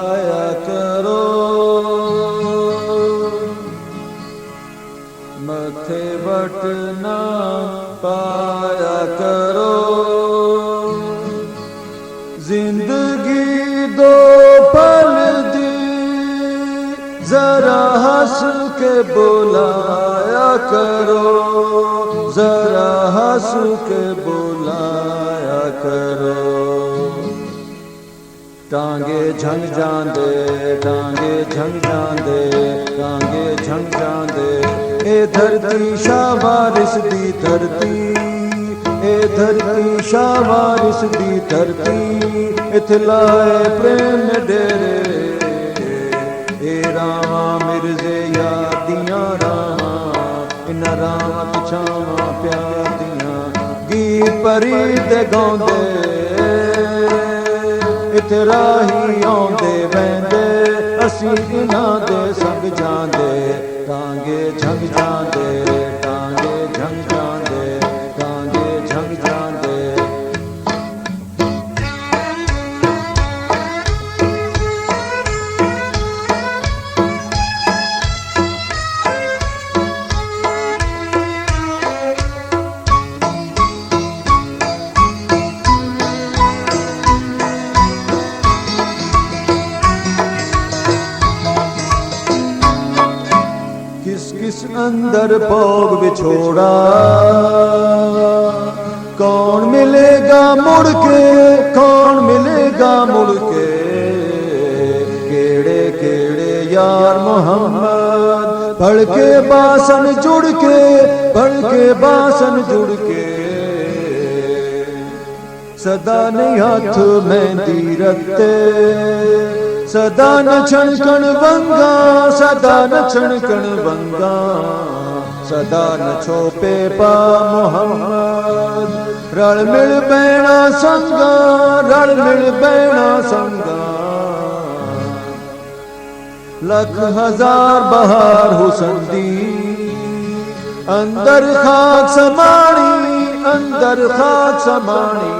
ਲਾਇਆ ਕਰੋ, ਮੱਥੇ ਵਟ ਨਾ ਪਾਇਆ ਕਰੋ। ਜ਼ਿੰਦਗੀ ਦੋ ਪਲ ਦੀ ਜ਼ਰਾ ਹੱਸ ਕੇ ਬੁਲਾਇਆ ਕਰੋ, ਜ਼ਰਾ ਹੱਸ ਕੇ ਬੁਲਾਇਆ ਕਰੋ। ਟਾਂਗੇ ਝੰਗ ਜਾਂਦੇ, ਟਾਂਗੇ ਝੰਗ ਜਾਂਦੇ, ਟਾਂਗੇ ਝੰਗ ਜਾਂਦੇ। ਇਹ ਧਰਤੀ ਸ਼ਾਹ ਵਾਰਿਸ ਦੀ ਧਰਤੀ, ਇਹ ਧਰਤੀ ਸ਼ਾਹ ਵਾਰਿਸ ਦੀ ਧਰਤੀ। ਇਥੇ ਲਾਏ ਪ੍ਰੇਮ ਡੇਰੇ, ਇਹ ਰਾਵਾਂ ਮਿਰਜ਼ੇ ਯਾਰ ਦੀਆਂ ਰਾਵਾਂ, ਇਨ੍ਹਾਂ ਰਾਵਾਂ ਪਿਛਾਵਾਂ ਪਿਆਰ ਦੀਆਂ। ਗੀਤ ਪਰੀਤ ਗਾਉਂਦੇ ਇਥੇ ਰਾਹੀ ਆਉਂਦੇ ਬਹਿੰਦੇ, ਅਸੀਂ ਇਨ੍ਹਾਂ ਦੇ ਸੰਗ ਜਾਂਦੇ। ਟਾਂਗੇ ਝੰਗ ਜਾਂਦੇ, ਟਾਂਗੇ ਝੰਗ ਜਾਂਦੇ, ਟਾਂਗੇ ਝੰਗ ਜਾਂਦੇ। किस अंदर भोग बिछोड़ा, कौन मिलेगा मुड़ के, कौन मिलेगा मुड़ के। केड़े केड़े यार मोहम्मद, भड़ के बासन जुड़ के, भड़ के बासन जुड़ के। सदा नहीं हाथ मेहंदी रखते, सदा न छणकण वंगा, सदा न छणकण वंगा। सदा न छोपे पा मुहम्मद, रल मिल बैणा संगा, रल मिल बैणा संगा। लख हजार बहार हुसन दी, अंदर खाक समाणी, अंदर खाक समाणी।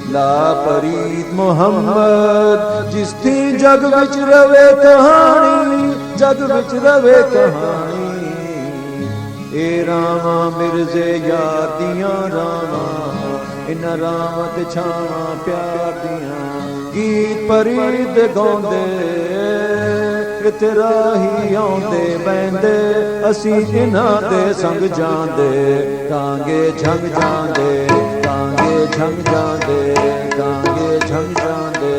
लापरीत मुहम्मद, जिस थी जग विच रवे कहानी, जग विच रवे कहानी। ए रावां मिर्जे यार दियां रावां, इन्हां रावां ते छावां प्यार दियां। गीत परीत गाउंदे इत्थे राही आउंदे बहिंदे, असीं इन्हां दे संग जांदे। टांगे झंग जांदे, टांगे झंग जांदे, टांगे झंग जांदे।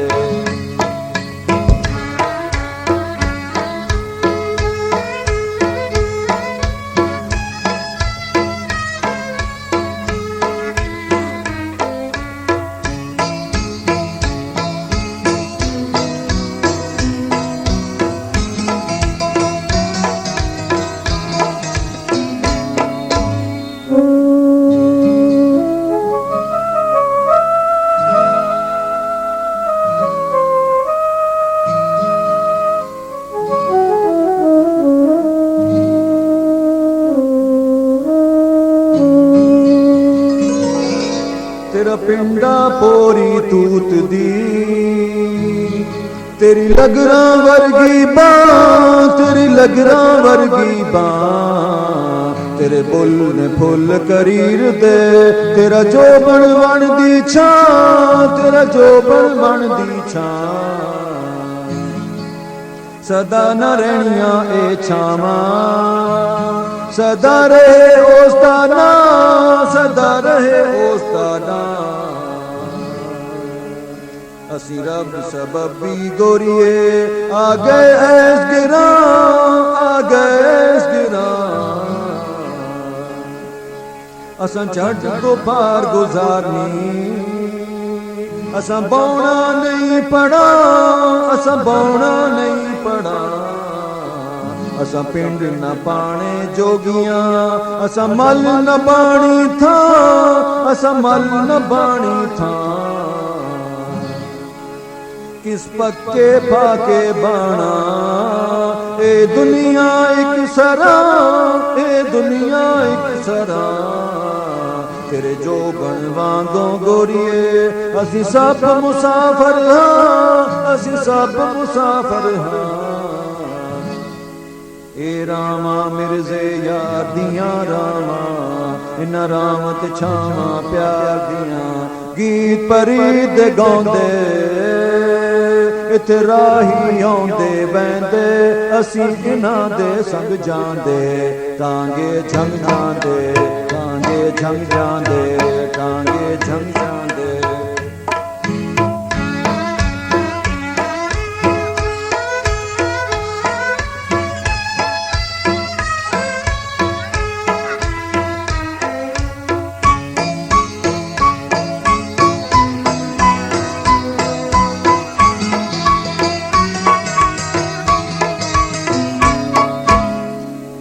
तेरा पिंडा पोरी तूत दी, तेरी लगरा वर्गी बां, तेरी लगरा वर्गी बां। तेरे बुल ने फुल करीर दे, तेरा जोबन बन दी छां, तेरा जोबन बन दी छां। सदा न रहनिया ए छावां, सदा रहे ओस्ताना, सदा रहे ओस्ताना। असी रब सबबी गोरिए आ गए ऐस गिरां, आ गए ऐस गिरां। असां झट को पार गुजारनी, असां बौना नहीं पड़ा, असां बौना नहीं पड़ा। असां पिंड न पाने जोगियां, असां मल न बाणी था, असां मल न बाणी था। किस पक्के फाके बाणा, ए दुनिया एक सरा, ए दुनिया एक सरा। तेरे जो बन वांगों गोरिए, असी सब मुसाफर हाँ, ਅਸੀਂ ਸਭ ਮੁਸਾਫਰ ਹਾਂ। ਏ ਰਾਮਾ ਮਿਰਜ਼ੇ ਯਾਰ ਦੀਆਂ ਰਾਵਾਂ, ਇਨਾਂ ਰਾਵਾਂ ਤੇ ਛਾਵਾਂ ਪਿਆਰ ਦੀਆਂ। ਗੀਤ ਪਰੀਦ ਗਾਉਂਦੇ ਇੱਥੇ ਰਾਹੀ ਆਉਂਦੇ ਬਹਿੰਦੇ, ਅਸੀਂ ਇਹਨਾਂ ਦੇ ਸੰਗ ਜਾਂਦੇ। ਟਾਂਗੇ ਝੰਗ ਜਾਂਦੇ, ਟਾਂਗੇ ਝੰਗ ਜਾਂਦੇ, ਟਾਂਗੇ ਝੰਗ ਜਾਂਦੇ।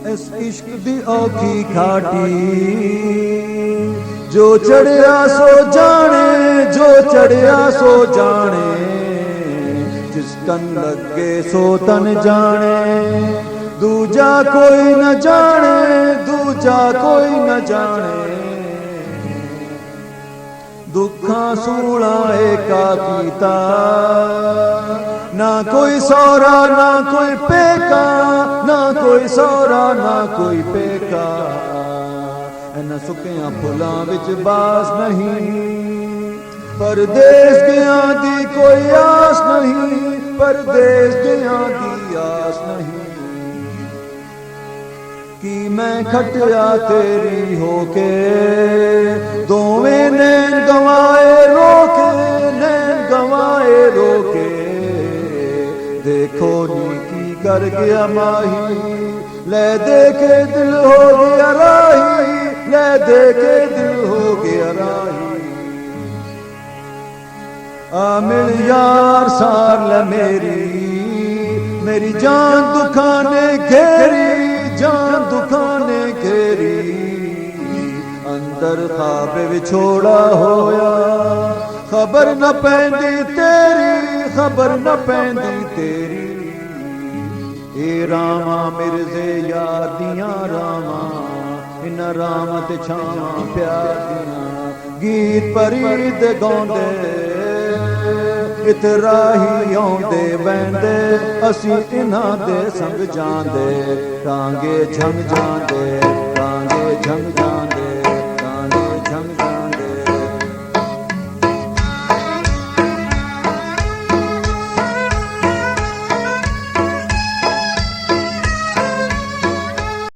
इस इश्क दी औखी घाटी जो चढ़िया सो जाने, जो चढ़िया सो जाने। जिस तन लगे सो तन जाने, दूजा कोई न जाने, दूजा कोई न जाने। दुखा सूला एका कीता, ना कोई सौरा ना कोई पेका, ना कोई सौरा ना कोई पेका। इन्हां सुकियां फुलां विच बास नहीं, परदेस गया दी कोई आस नहीं, परदेस गया दी आस नहीं। कि मैं खटिया तेरी होके, दोवें नैन गवाए रोके, नैन गवाए रोके। देखो नी की कर गया माही, ले देखे दिल हो गया राही, ले देखे दिल हो गया राही। आ मिल यार सार ले मेरी जान दुखाने घेरी, जान दुखाने घेरी। अंदर ख्वाब विछोड़ा होया, खबर न पैंदी तेरी, खबर न पैंदी तेरी। ए रामा मिर्जे यार दियां रावां, इन्हां रावां ते छावां प्यार दियां। गीत परीद गाउंदे इत राही आउंदे बहंदे, असीं इन्हां दे संग जांदे। टांगे झंग जांदे, टांगे झंग जांदे, टांगे झंग जांदे।